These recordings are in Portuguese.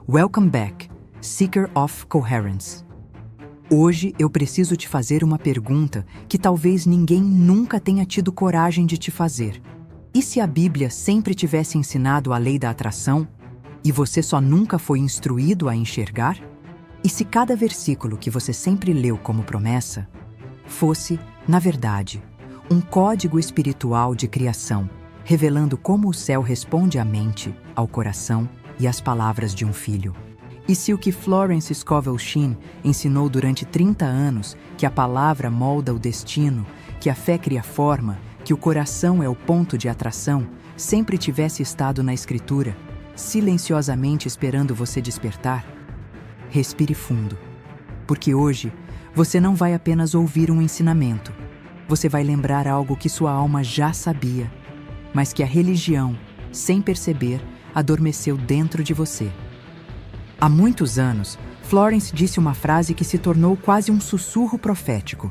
Welcome back, Seeker of Coherence. Hoje eu preciso te fazer uma pergunta que talvez ninguém nunca tenha tido coragem de te fazer. E se a Bíblia sempre tivesse ensinado a lei da atração e você só nunca foi instruído a enxergar? E se cada versículo que você sempre leu como promessa fosse, na verdade, um código espiritual de criação, revelando como o céu responde à mente, ao coração e às palavras de um filho? E se o que Florence Scovel Shinn ensinou durante 30 anos, que a palavra molda o destino, que a fé cria forma, que o coração é o ponto de atração, sempre tivesse estado na Escritura, silenciosamente esperando você despertar? Respire fundo, porque hoje você não vai apenas ouvir um ensinamento, você vai lembrar algo que sua alma já sabia, mas que a religião, sem perceber, adormeceu dentro de você. Há muitos anos, Florence disse uma frase que se tornou quase um sussurro profético.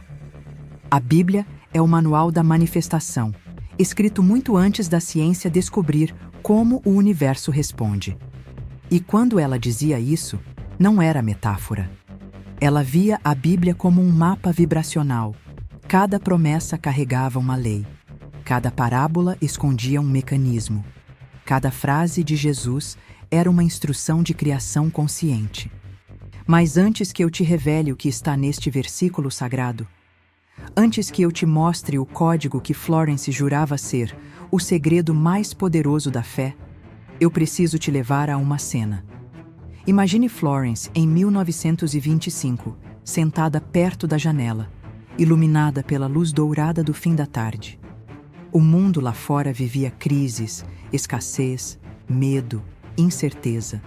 A Bíblia é o manual da manifestação, escrito muito antes da ciência descobrir como o universo responde. E quando ela dizia isso, não era metáfora. Ela via a Bíblia como um mapa vibracional. Cada promessa carregava uma lei. Cada parábola escondia um mecanismo. Cada frase de Jesus era uma instrução de criação consciente. Mas antes que eu te revele o que está neste versículo sagrado, antes que eu te mostre o código que Florence jurava ser o segredo mais poderoso da fé, eu preciso te levar a uma cena. Imagine Florence em 1925, sentada perto da janela, iluminada pela luz dourada do fim da tarde. O mundo lá fora vivia crises, escassez, medo, incerteza.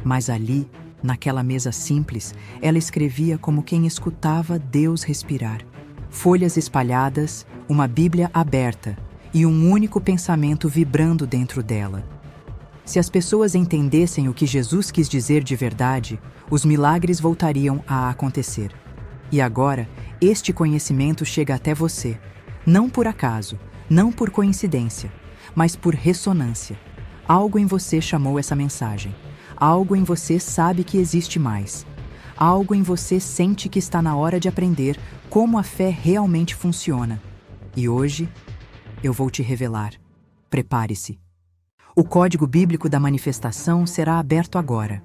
Mas ali, naquela mesa simples, ela escrevia como quem escutava Deus respirar. Folhas espalhadas, uma Bíblia aberta e um único pensamento vibrando dentro dela. Se as pessoas entendessem o que Jesus quis dizer de verdade, os milagres voltariam a acontecer. E agora, este conhecimento chega até você, não por acaso, não por coincidência, mas por ressonância. Algo em você chamou essa mensagem. Algo em você sabe que existe mais. Algo em você sente que está na hora de aprender como a fé realmente funciona. E hoje, eu vou te revelar. Prepare-se. O código bíblico da manifestação será aberto agora.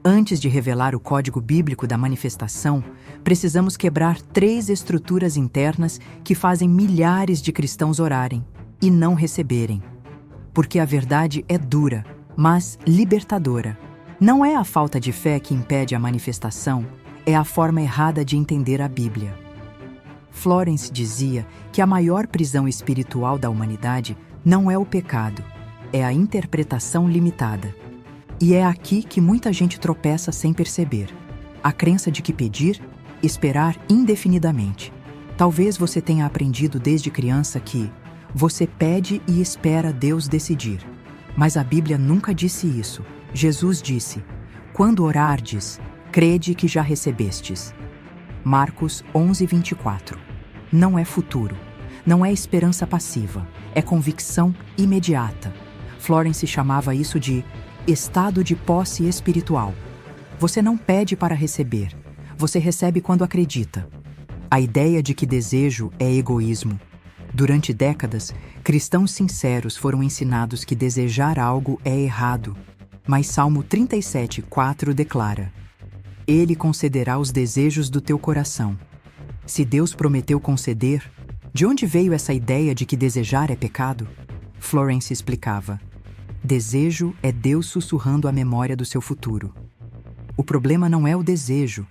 Antes de revelar o código bíblico da manifestação, precisamos quebrar 3 estruturas internas que fazem milhares de cristãos orarem e não receberem. Porque a verdade é dura, mas libertadora. Não é a falta de fé que impede a manifestação, é a forma errada de entender a Bíblia. Florence dizia que a maior prisão espiritual da humanidade não é o pecado, é a interpretação limitada. E é aqui que muita gente tropeça sem perceber. A crença de que pedir, esperar indefinidamente. Talvez você tenha aprendido desde criança que você pede e espera Deus decidir. Mas a Bíblia nunca disse isso. Jesus disse: quando orardes, crede que já recebestes. Marcos 11:24. Não é futuro, não é esperança passiva, é convicção imediata. Florence chamava isso de estado de posse espiritual. Você não pede para receber, você recebe quando acredita. A ideia de que desejo é egoísmo. Durante décadas, cristãos sinceros foram ensinados que desejar algo é errado. Mas Salmo 37:4 declara: Ele concederá os desejos do teu coração. Se Deus prometeu conceder, de onde veio essa ideia de que desejar é pecado? Florence explicava: desejo é Deus sussurrando a memória do seu futuro. O problema não é o desejo,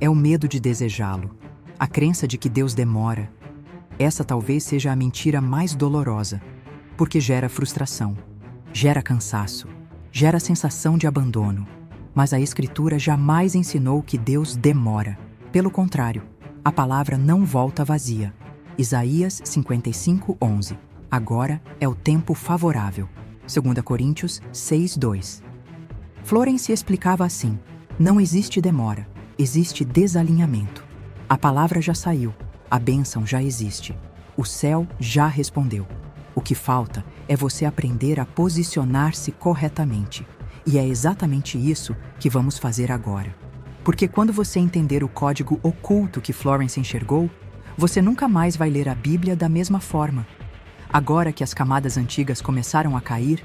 é o medo de desejá-lo, a crença de que Deus demora. Essa talvez seja a mentira mais dolorosa, porque gera frustração, gera cansaço, gera sensação de abandono. Mas a Escritura jamais ensinou que Deus demora. Pelo contrário, a palavra não volta vazia. Isaías 55:11. Agora é o tempo favorável. 2 Coríntios 6:2. Florence explicava assim: não existe demora, existe desalinhamento. A palavra já saiu, a bênção já existe, o céu já respondeu. O que falta é você aprender a posicionar-se corretamente. E é exatamente isso que vamos fazer agora. Porque quando você entender o código oculto que Florence enxergou, você nunca mais vai ler a Bíblia da mesma forma. Agora que as camadas antigas começaram a cair,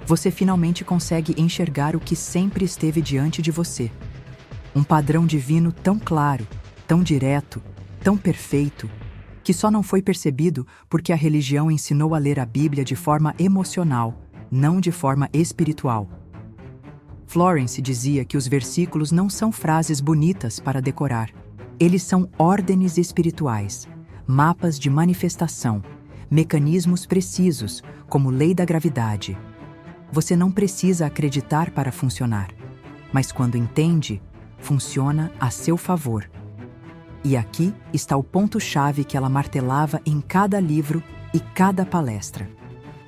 você finalmente consegue enxergar o que sempre esteve diante de você. Um padrão divino tão claro, tão direto, tão perfeito, que só não foi percebido porque a religião ensinou a ler a Bíblia de forma emocional, não de forma espiritual. Florence dizia que os versículos não são frases bonitas para decorar. Eles são ordens espirituais, mapas de manifestação, mecanismos precisos, como lei da gravidade. Você não precisa acreditar para funcionar, mas quando entende, funciona a seu favor. E aqui está o ponto-chave que ela martelava em cada livro e cada palestra.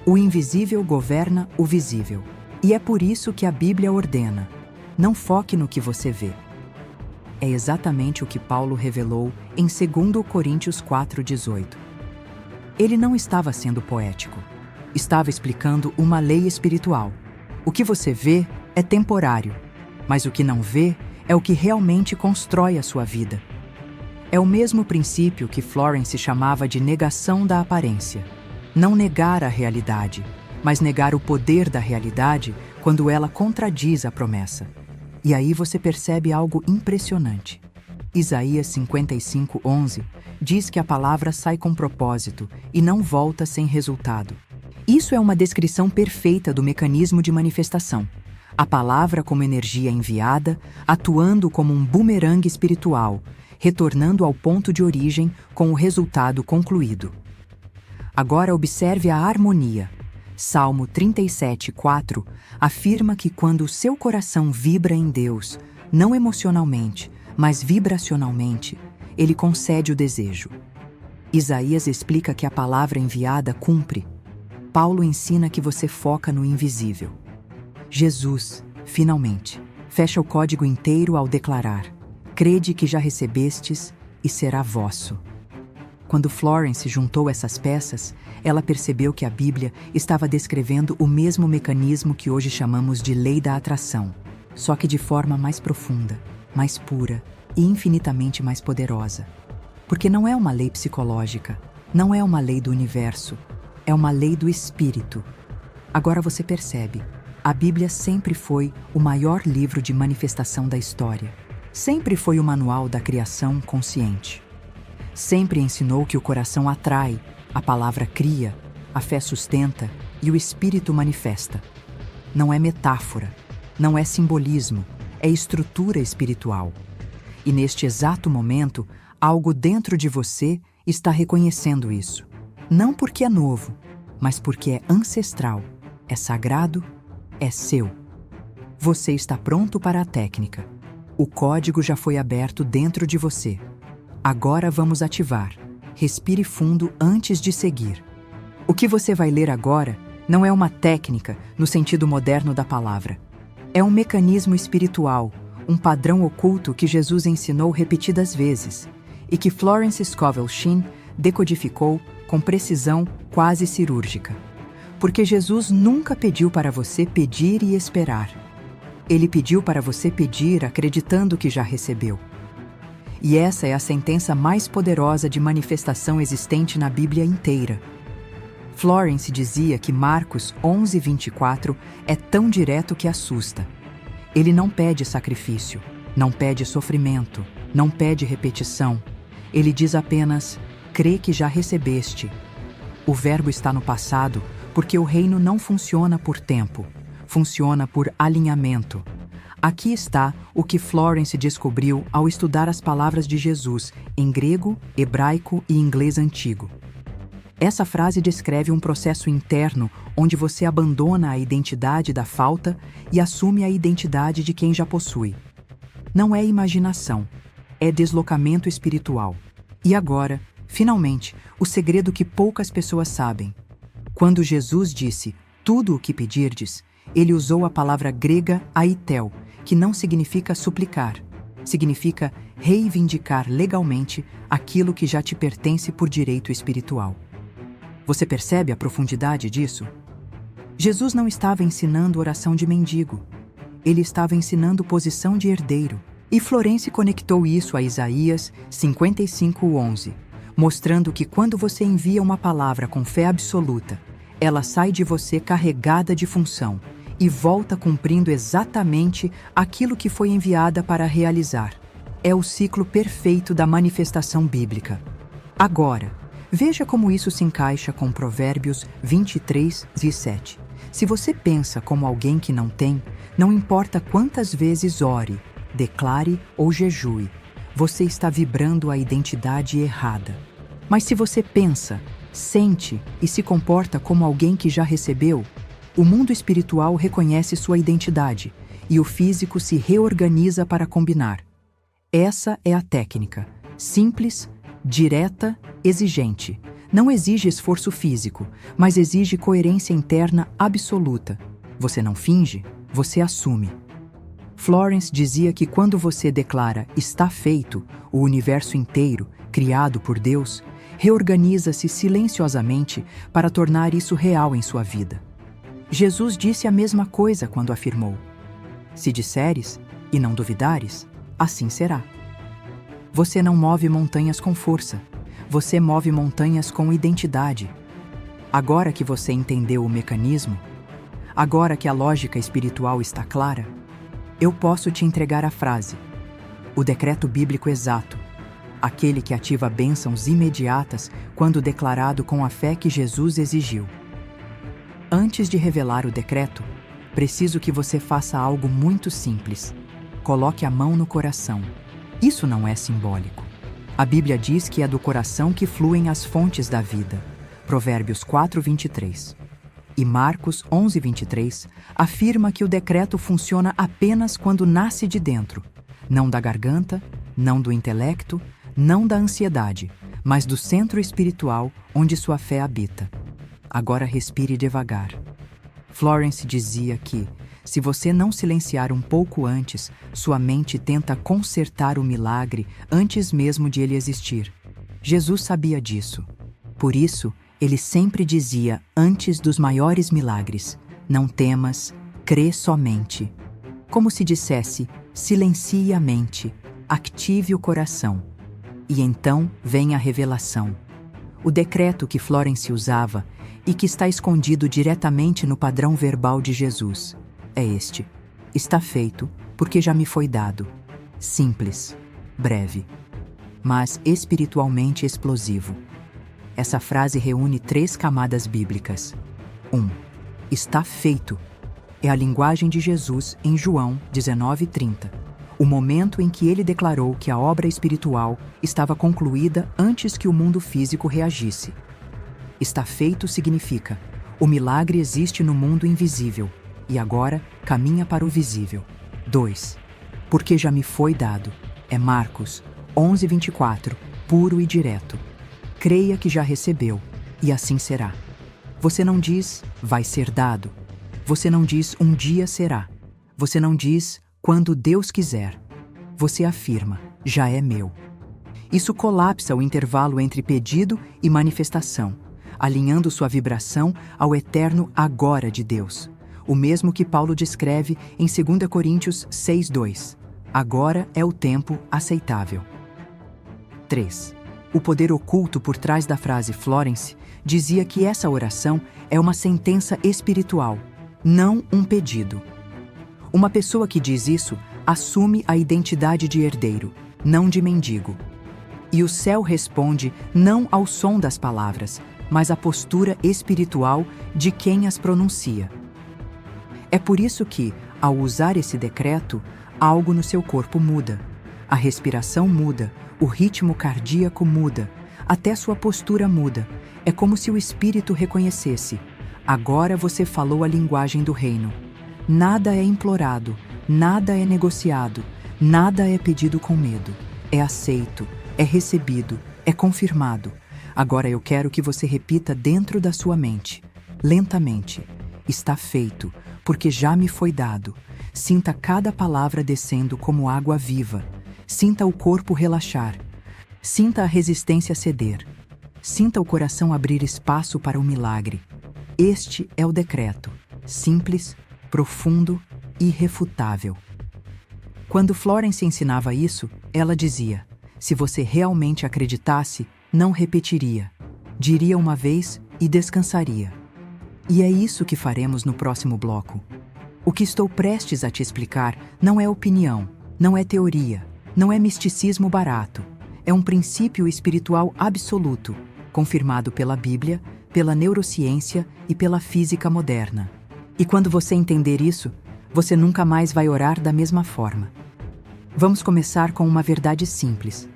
O invisível governa o visível. E é por isso que a Bíblia ordena: não foque no que você vê. É exatamente o que Paulo revelou em 2 Coríntios 4,18. Ele não estava sendo poético. Estava explicando uma lei espiritual. O que você vê é temporário, mas o que não vê é o que realmente constrói a sua vida. É o mesmo princípio que Florence chamava de negação da aparência. Não negar a realidade, mas negar o poder da realidade quando ela contradiz a promessa. E aí você percebe algo impressionante. Isaías 55:11 diz que a palavra sai com propósito e não volta sem resultado. Isso é uma descrição perfeita do mecanismo de manifestação. A palavra como energia enviada, atuando como um bumerangue espiritual, retornando ao ponto de origem com o resultado concluído. Agora observe a harmonia. Salmo 37:4 afirma que quando o seu coração vibra em Deus, não emocionalmente, mas vibracionalmente, ele concede o desejo. Isaías explica que a palavra enviada cumpre. Paulo ensina que você foca no invisível. Jesus, finalmente, fecha o código inteiro ao declarar: crede que já recebestes e será vosso. Quando Florence juntou essas peças, ela percebeu que a Bíblia estava descrevendo o mesmo mecanismo que hoje chamamos de lei da atração, só que de forma mais profunda, mais pura e infinitamente mais poderosa. Porque não é uma lei psicológica, não é uma lei do universo, é uma lei do espírito. Agora você percebe, a Bíblia sempre foi o maior livro de manifestação da história. Sempre foi o manual da criação consciente. Sempre ensinou que o coração atrai, a palavra cria, a fé sustenta e o espírito manifesta. Não é metáfora, não é simbolismo, é estrutura espiritual. E neste exato momento, algo dentro de você está reconhecendo isso. Não porque é novo, mas porque é ancestral, é sagrado, é seu. Você está pronto para a técnica. O código já foi aberto dentro de você. Agora vamos ativar. Respire fundo antes de seguir. O que você vai ler agora não é uma técnica no sentido moderno da palavra. É um mecanismo espiritual, um padrão oculto que Jesus ensinou repetidas vezes e que Florence Scovel Shinn decodificou com precisão quase cirúrgica. Porque Jesus nunca pediu para você pedir e esperar. Ele pediu para você pedir acreditando que já recebeu. E essa é a sentença mais poderosa de manifestação existente na Bíblia inteira. Florence dizia que Marcos 11:24 é tão direto que assusta. Ele não pede sacrifício, não pede sofrimento, não pede repetição. Ele diz apenas: crê que já recebeste. O verbo está no passado porque o reino não funciona por tempo, funciona por alinhamento. Aqui está o que Florence descobriu ao estudar as palavras de Jesus em grego, hebraico e inglês antigo. Essa frase descreve um processo interno onde você abandona a identidade da falta e assume a identidade de quem já possui. Não é imaginação, é deslocamento espiritual. E agora, finalmente, o segredo que poucas pessoas sabem. Quando Jesus disse, tudo o que pedirdes, ele usou a palavra grega aitel, que não significa suplicar, significa reivindicar legalmente aquilo que já te pertence por direito espiritual. Você percebe a profundidade disso? Jesus não estava ensinando oração de mendigo. Ele estava ensinando posição de herdeiro. E Florence conectou isso a Isaías 55:11, mostrando que quando você envia uma palavra com fé absoluta, ela sai de você carregada de função e volta cumprindo exatamente aquilo que foi enviada para realizar. É o ciclo perfeito da manifestação bíblica. Agora, veja como isso se encaixa com Provérbios 23:7. Se você pensa como alguém que não tem, não importa quantas vezes ore, declare ou jejue, você está vibrando a identidade errada. Mas se você pensa, sente e se comporta como alguém que já recebeu, o mundo espiritual reconhece sua identidade e o físico se reorganiza para combinar. Essa é a técnica, simples, direta, exigente. Não exige esforço físico, mas exige coerência interna absoluta. Você não finge, você assume. Florence dizia que quando você declara "está feito", o universo inteiro, criado por Deus, reorganiza-se silenciosamente para tornar isso real em sua vida. Jesus disse a mesma coisa quando afirmou: "Se disseres e não duvidares, assim será." Você não move montanhas com força, você move montanhas com identidade. Agora que você entendeu o mecanismo, agora que a lógica espiritual está clara, eu posso te entregar a frase, o decreto bíblico exato, aquele que ativa bênçãos imediatas quando declarado com a fé que Jesus exigiu. Antes de revelar o decreto, preciso que você faça algo muito simples. Coloque a mão no coração. Isso não é simbólico. A Bíblia diz que é do coração que fluem as fontes da vida. Provérbios 4:23. E Marcos 11:23 afirma que o decreto funciona apenas quando nasce de dentro, não da garganta, não do intelecto, não da ansiedade, mas do centro espiritual onde sua fé habita. Agora respire devagar. Florence dizia que, se você não silenciar um pouco antes, sua mente tenta consertar o milagre antes mesmo de ele existir. Jesus sabia disso. Por isso, ele sempre dizia antes dos maiores milagres: "Não temas, crê somente." Como se dissesse, silencie a mente, ative o coração. E então vem a revelação. O decreto que Florence usava e que está escondido diretamente no padrão verbal de Jesus é este: "Está feito, porque já me foi dado." Simples, breve, mas espiritualmente explosivo. Essa frase reúne 3 camadas bíblicas. 1. Está feito. É a linguagem de Jesus em João 19:30. O momento em que ele declarou que a obra espiritual estava concluída antes que o mundo físico reagisse. Está feito significa: o milagre existe no mundo invisível e agora caminha para o visível. 2. Porque já me foi dado. É Marcos 11:24, puro e direto. Creia que já recebeu, e assim será. Você não diz, vai ser dado. Você não diz, um dia será. Você não diz, quando Deus quiser. Você afirma, já é meu. Isso colapsa o intervalo entre pedido e manifestação, alinhando sua vibração ao eterno agora de Deus. O mesmo que Paulo descreve em 2 Coríntios 6:2. Agora é o tempo aceitável. 3. O poder oculto por trás da frase Florence dizia que essa oração é uma sentença espiritual, não um pedido. Uma pessoa que diz isso assume a identidade de herdeiro, não de mendigo. E o céu responde não ao som das palavras, mas à postura espiritual de quem as pronuncia. É por isso que, ao usar esse decreto, algo no seu corpo muda. A respiração muda, o ritmo cardíaco muda, até sua postura muda. É como se o espírito reconhecesse: agora você falou a linguagem do reino. Nada é implorado, nada é negociado, nada é pedido com medo. É aceito, é recebido, é confirmado. Agora eu quero que você repita dentro da sua mente, lentamente: está feito, porque já me foi dado. Sinta cada palavra descendo como água viva. Sinta o corpo relaxar. Sinta a resistência ceder. Sinta o coração abrir espaço para o milagre. Este é o decreto. Simples, profundo, irrefutável. Quando Florence ensinava isso, ela dizia: se você realmente acreditasse, não repetiria. Diria uma vez e descansaria. E é isso que faremos no próximo bloco. O que estou prestes a te explicar não é opinião, não é teoria, não é misticismo barato. É um princípio espiritual absoluto, confirmado pela Bíblia, pela neurociência e pela física moderna. E quando você entender isso, você nunca mais vai orar da mesma forma. Vamos começar com uma verdade simples.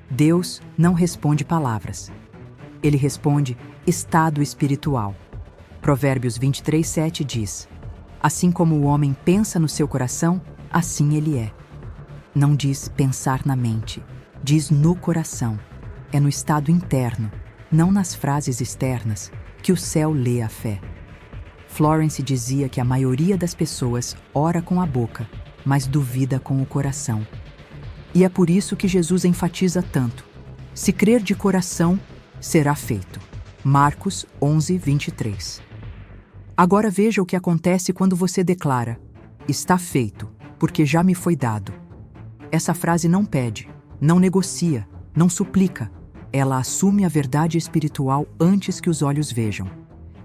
Deus não responde palavras. Ele responde estado espiritual. Provérbios 23:7 diz: assim como o homem pensa no seu coração, assim ele é. Não diz pensar na mente, diz no coração. É no estado interno, não nas frases externas, que o céu lê a fé. Florence dizia que a maioria das pessoas ora com a boca, mas duvida com o coração. E é por isso que Jesus enfatiza tanto: se crer de coração, será feito. Marcos 11:23. Agora veja o que acontece quando você declara: está feito, porque já me foi dado. Essa frase não pede, não negocia, não suplica. Ela assume a verdade espiritual antes que os olhos vejam.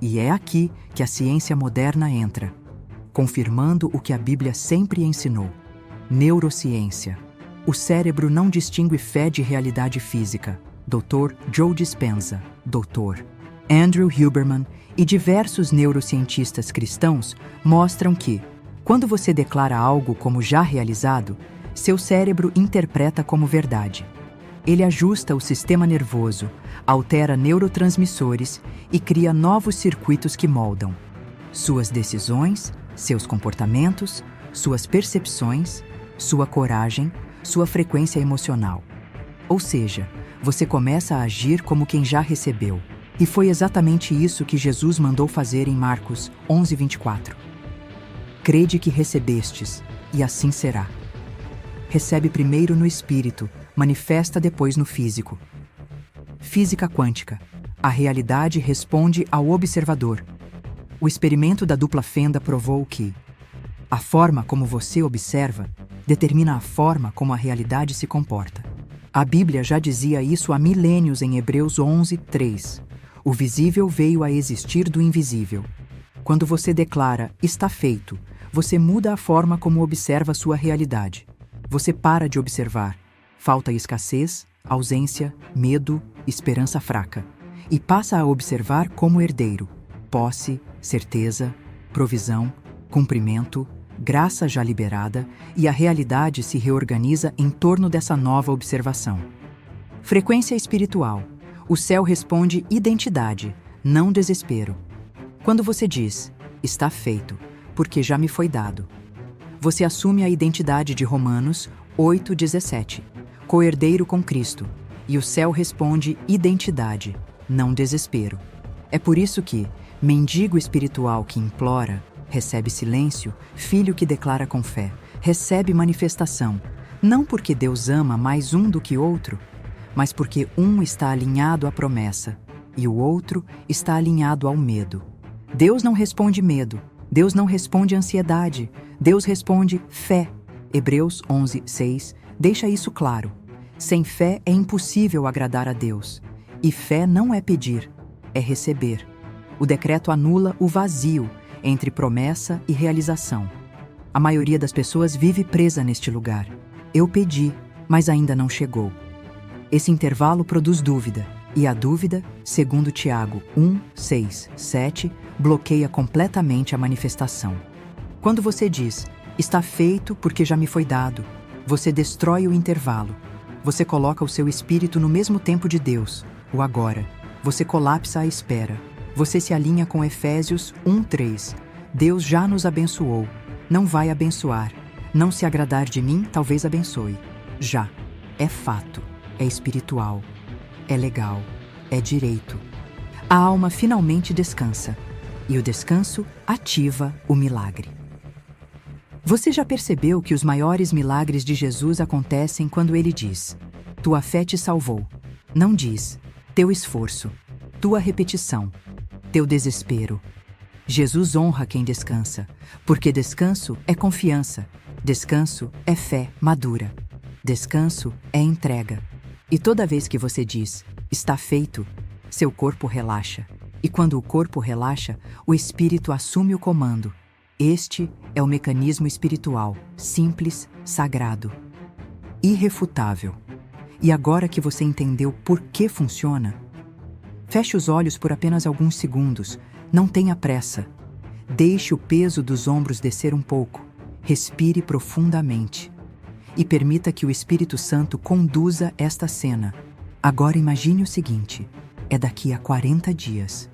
E é aqui que a ciência moderna entra, confirmando o que a Bíblia sempre ensinou: neurociência. O cérebro não distingue fé de realidade física. Dr. Joe Dispenza, Dr. Andrew Huberman e diversos neurocientistas cristãos mostram que, quando você declara algo como já realizado, seu cérebro interpreta como verdade. Ele ajusta o sistema nervoso, altera neurotransmissores e cria novos circuitos que moldam suas decisões, seus comportamentos, suas percepções, sua coragem, sua frequência emocional. Ou seja, você começa a agir como quem já recebeu. E foi exatamente isso que Jesus mandou fazer em Marcos 11:24. Crede que recebestes, e assim será. Recebe primeiro no espírito, manifesta depois no físico. Física quântica. A realidade responde ao observador. O experimento da dupla fenda provou que a forma como você observa determina a forma como a realidade se comporta. A Bíblia já dizia isso há milênios em Hebreus 11:3. O visível veio a existir do invisível. Quando você declara está feito, você muda a forma como observa sua realidade. Você para de observar falta e escassez, ausência, medo, esperança fraca, e passa a observar como herdeiro, posse, certeza, provisão, cumprimento, graça já liberada, e a realidade se reorganiza em torno dessa nova observação. Frequência espiritual. O céu responde identidade, não desespero. Quando você diz, está feito, porque já me foi dado, você assume a identidade de Romanos 8:17, co-herdeiro com Cristo, e o céu responde identidade, não desespero. É por isso que, mendigo espiritual que implora, recebe silêncio, filho que declara com fé, recebe manifestação, não porque Deus ama mais um do que outro, mas porque um está alinhado à promessa e o outro está alinhado ao medo. Deus não responde medo, Deus não responde ansiedade, Deus responde fé. Hebreus 11:6 deixa isso claro. Sem fé é impossível agradar a Deus. E fé não é pedir, é receber. O decreto anula o vazio entre promessa e realização. A maioria das pessoas vive presa neste lugar. Eu pedi, mas ainda não chegou. Esse intervalo produz dúvida, e a dúvida, segundo Tiago 1:6-7, bloqueia completamente a manifestação. Quando você diz, está feito porque já me foi dado, você destrói o intervalo. Você coloca o seu espírito no mesmo tempo de Deus, o agora. Você colapsa a espera. Você se alinha com Efésios 1:3. Deus já nos abençoou. Não vai abençoar. Não se agradar de mim, talvez abençoe. Já. É fato. É espiritual. É legal. É direito. A alma finalmente descansa. E o descanso ativa o milagre. Você já percebeu que os maiores milagres de Jesus acontecem quando ele diz: tua fé te salvou. Não diz: teu esforço, tua repetição, teu desespero. Jesus honra quem descansa, porque descanso é confiança, descanso é fé madura, descanso é entrega. E toda vez que você diz, está feito, seu corpo relaxa. E quando o corpo relaxa, o espírito assume o comando. Este é o mecanismo espiritual, simples, sagrado, irrefutável. E agora que você entendeu por que funciona, feche os olhos por apenas alguns segundos. Não tenha pressa. Deixe o peso dos ombros descer um pouco. Respire profundamente. E permita que o Espírito Santo conduza esta cena. Agora imagine o seguinte: é daqui a 40 dias.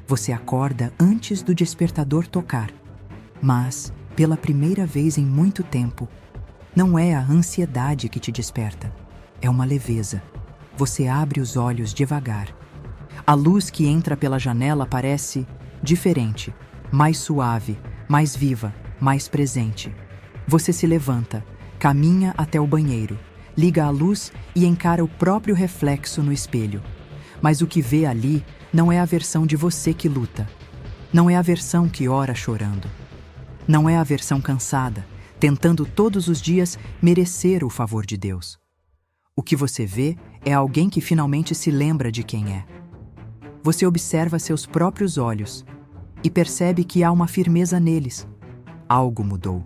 Você acorda antes do despertador tocar. Mas, pela primeira vez em muito tempo, não é a ansiedade que te desperta. É uma leveza. Você abre os olhos devagar. A luz que entra pela janela parece diferente, mais suave, mais viva, mais presente. Você se levanta, caminha até o banheiro, liga a luz e encara o próprio reflexo no espelho. Mas o que vê ali não é a versão de você que luta. Não é a versão que ora chorando. Não é a versão cansada, tentando todos os dias merecer o favor de Deus. O que você vê é alguém que finalmente se lembra de quem é. Você observa seus próprios olhos e percebe que há uma firmeza neles. Algo mudou.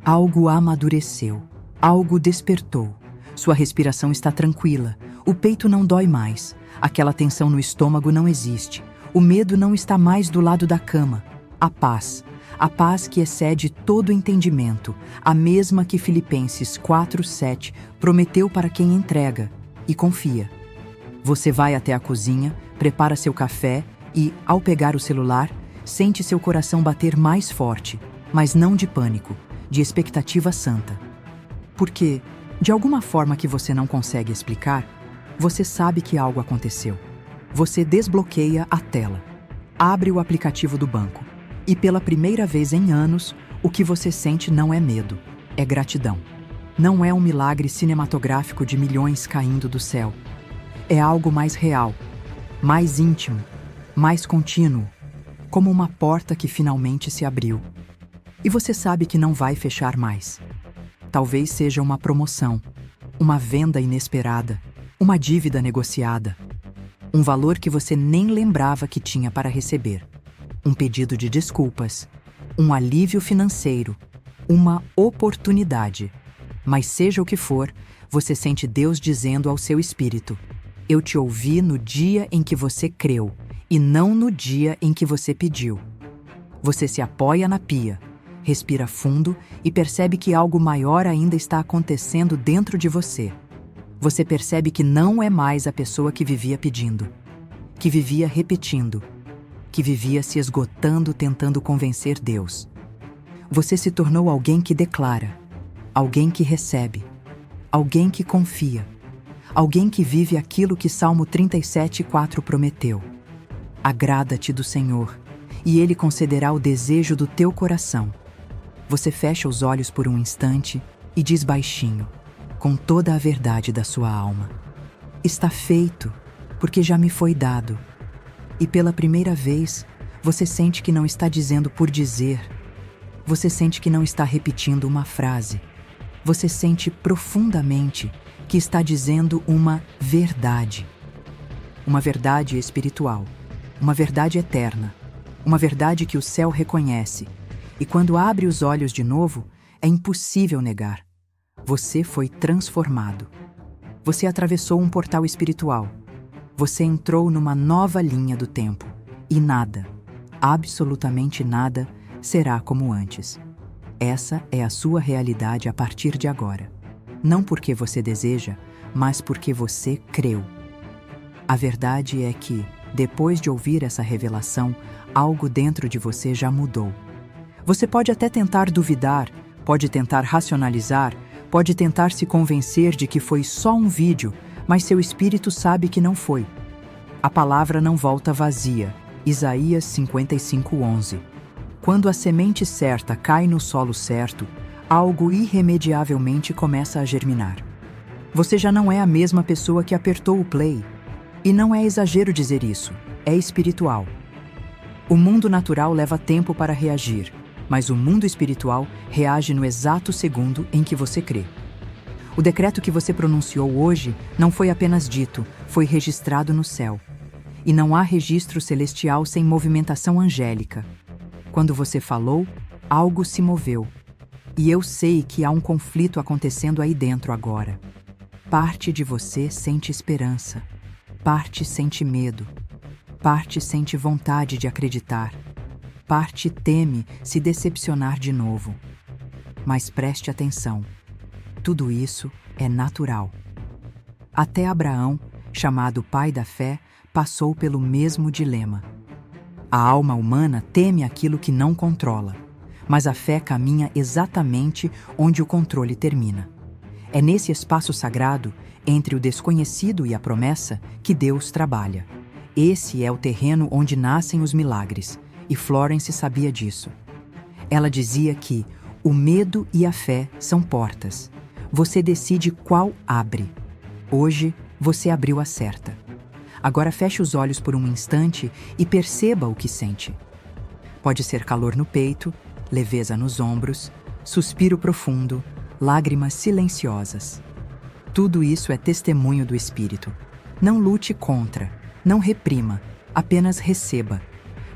Algo amadureceu. Algo despertou. Sua respiração está tranquila. O peito não dói mais. Aquela tensão no estômago não existe. O medo não está mais do lado da cama. A paz que excede todo entendimento, a mesma que Filipenses 4:7 prometeu para quem entrega e confia. Você vai até a cozinha, prepara seu café e, ao pegar o celular, sente seu coração bater mais forte, mas não de pânico, de expectativa santa. Porque, de alguma forma que você não consegue explicar, você sabe que algo aconteceu. Você desbloqueia a tela, abre o aplicativo do banco e, pela primeira vez em anos, o que você sente não é medo, é gratidão. Não é um milagre cinematográfico de milhões caindo do céu. É algo mais real, mais íntimo, mais contínuo, como uma porta que finalmente se abriu. E você sabe que não vai fechar mais. Talvez seja uma promoção, uma venda inesperada, uma dívida negociada, um valor que você nem lembrava que tinha para receber, um pedido de desculpas, um alívio financeiro, uma oportunidade. Mas seja o que for, você sente Deus dizendo ao seu espírito: eu te ouvi no dia em que você creu, e não no dia em que você pediu. Você se apoia na pia, respira fundo e percebe que algo maior ainda está acontecendo dentro de você. Você percebe que não é mais a pessoa que vivia pedindo, que vivia repetindo, que vivia se esgotando tentando convencer Deus. Você se tornou alguém que declara, alguém que recebe, alguém que confia, alguém que vive aquilo que Salmo 37:4 prometeu. Agrada-te do Senhor, e Ele concederá o desejo do teu coração. Você fecha os olhos por um instante e diz baixinho, com toda a verdade da sua alma: está feito, porque já me foi dado. E pela primeira vez, você sente que não está dizendo por dizer. Você sente que não está repetindo uma frase. Você sente profundamente que está dizendo uma verdade. Uma verdade espiritual. Uma verdade eterna. Uma verdade que o céu reconhece. E quando abre os olhos de novo, é impossível negar. Você foi transformado. Você atravessou um portal espiritual. Você entrou numa nova linha do tempo. E nada, absolutamente nada, será como antes. Essa é a sua realidade a partir de agora. Não porque você deseja, mas porque você creu. A verdade é que, depois de ouvir essa revelação, algo dentro de você já mudou. Você pode até tentar duvidar, pode tentar racionalizar, pode tentar se convencer de que foi só um vídeo, mas seu espírito sabe que não foi. A palavra não volta vazia. Isaías 55:11. Quando a semente certa cai no solo certo, algo irremediavelmente começa a germinar. Você já não é a mesma pessoa que apertou o play. E não é exagero dizer isso, é espiritual. O mundo natural leva tempo para reagir, mas o mundo espiritual reage no exato segundo em que você crê. O decreto que você pronunciou hoje não foi apenas dito, foi registrado no céu. E não há registro celestial sem movimentação angélica. Quando você falou, algo se moveu. E eu sei que há um conflito acontecendo aí dentro agora. Parte de você sente esperança. Parte sente medo. Parte sente vontade de acreditar. Parte teme se decepcionar de novo. Mas preste atenção. Tudo isso é natural. Até Abraão, chamado pai da fé, passou pelo mesmo dilema. A alma humana teme aquilo que não controla, mas a fé caminha exatamente onde o controle termina. É nesse espaço sagrado, entre o desconhecido e a promessa, que Deus trabalha. Esse é o terreno onde nascem os milagres, e Florence sabia disso. Ela dizia que o medo e a fé são portas. Você decide qual abre. Hoje, você abriu a certa. Agora feche os olhos por um instante e perceba o que sente. Pode ser calor no peito, leveza nos ombros, suspiro profundo, lágrimas silenciosas. Tudo isso é testemunho do Espírito. Não lute contra, não reprima, apenas receba.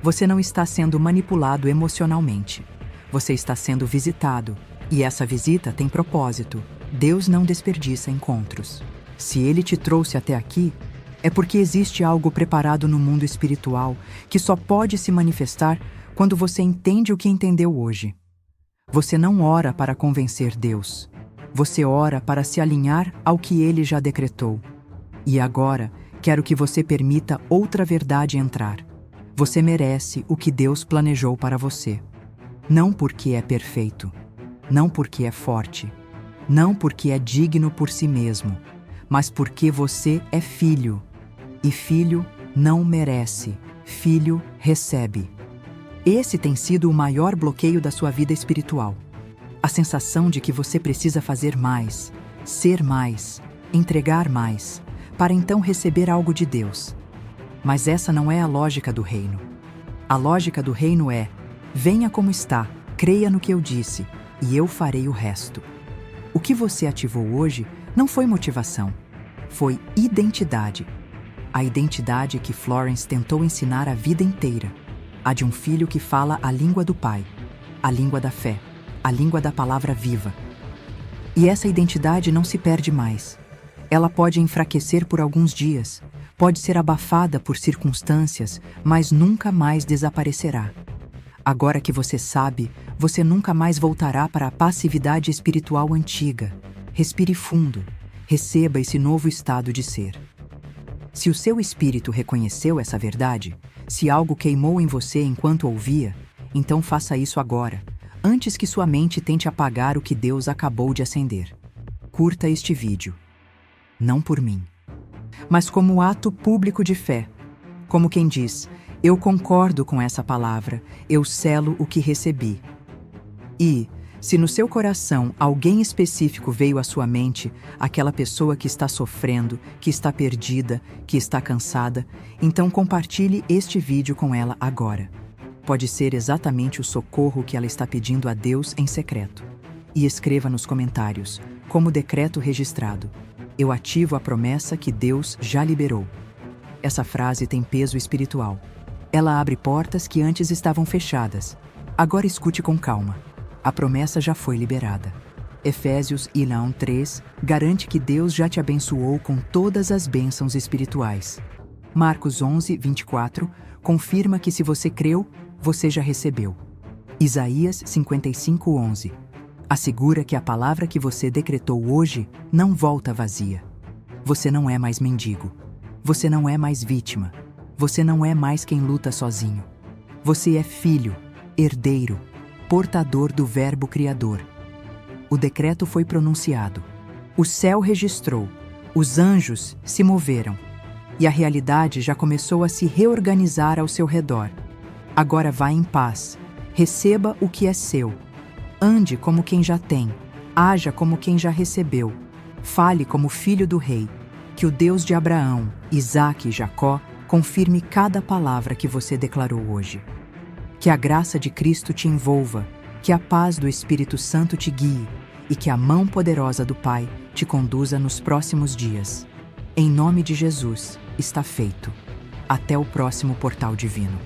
Você não está sendo manipulado emocionalmente. Você está sendo visitado, e essa visita tem propósito. Deus não desperdiça encontros. Se Ele te trouxe até aqui, é porque existe algo preparado no mundo espiritual que só pode se manifestar quando você entende o que entendeu hoje. Você não ora para convencer Deus. Você ora para se alinhar ao que Ele já decretou. E agora, quero que você permita outra verdade entrar. Você merece o que Deus planejou para você. Não porque é perfeito. Não porque é forte. Não porque é digno por si mesmo. Mas porque você é filho. E filho não merece. Filho recebe. Esse tem sido o maior bloqueio da sua vida espiritual. A sensação de que você precisa fazer mais, ser mais, entregar mais, para então receber algo de Deus. Mas essa não é a lógica do reino. A lógica do reino é: venha como está, creia no que eu disse, e eu farei o resto. O que você ativou hoje não foi motivação, foi identidade. A identidade que Florence tentou ensinar a vida inteira. A de um filho que fala a língua do Pai, a língua da fé, a língua da palavra viva. E essa identidade não se perde mais. Ela pode enfraquecer por alguns dias, pode ser abafada por circunstâncias, mas nunca mais desaparecerá. Agora que você sabe, você nunca mais voltará para a passividade espiritual antiga. Respire fundo, receba esse novo estado de ser. Se o seu espírito reconheceu essa verdade, se algo queimou em você enquanto ouvia, então faça isso agora, antes que sua mente tente apagar o que Deus acabou de acender. Curta este vídeo. Não por mim, mas como ato público de fé. Como quem diz: eu concordo com essa palavra, eu selo o que recebi. E, se no seu coração alguém específico veio à sua mente, aquela pessoa que está sofrendo, que está perdida, que está cansada, então compartilhe este vídeo com ela agora. Pode ser exatamente o socorro que ela está pedindo a Deus em secreto. E escreva nos comentários, como decreto registrado: eu ativo a promessa que Deus já liberou. Essa frase tem peso espiritual. Ela abre portas que antes estavam fechadas. Agora escute com calma. A promessa já foi liberada. Efésios 1:3 garante que Deus já te abençoou com todas as bênçãos espirituais. Marcos 11:24 confirma que se você creu, você já recebeu. Isaías 55:11 assegura que a palavra que você decretou hoje não volta vazia. Você não é mais mendigo. Você não é mais vítima. Você não é mais quem luta sozinho. Você é filho, herdeiro, portador do Verbo Criador. O decreto foi pronunciado. O céu registrou. Os anjos se moveram. E a realidade já começou a se reorganizar ao seu redor. Agora vá em paz. Receba o que é seu. Ande como quem já tem. Haja como quem já recebeu. Fale como filho do rei. Que o Deus de Abraão, Isaque e Jacó confirme cada palavra que você declarou hoje. Que a graça de Cristo te envolva, que a paz do Espírito Santo te guie e que a mão poderosa do Pai te conduza nos próximos dias. Em nome de Jesus, está feito. Até o próximo Portal Divino.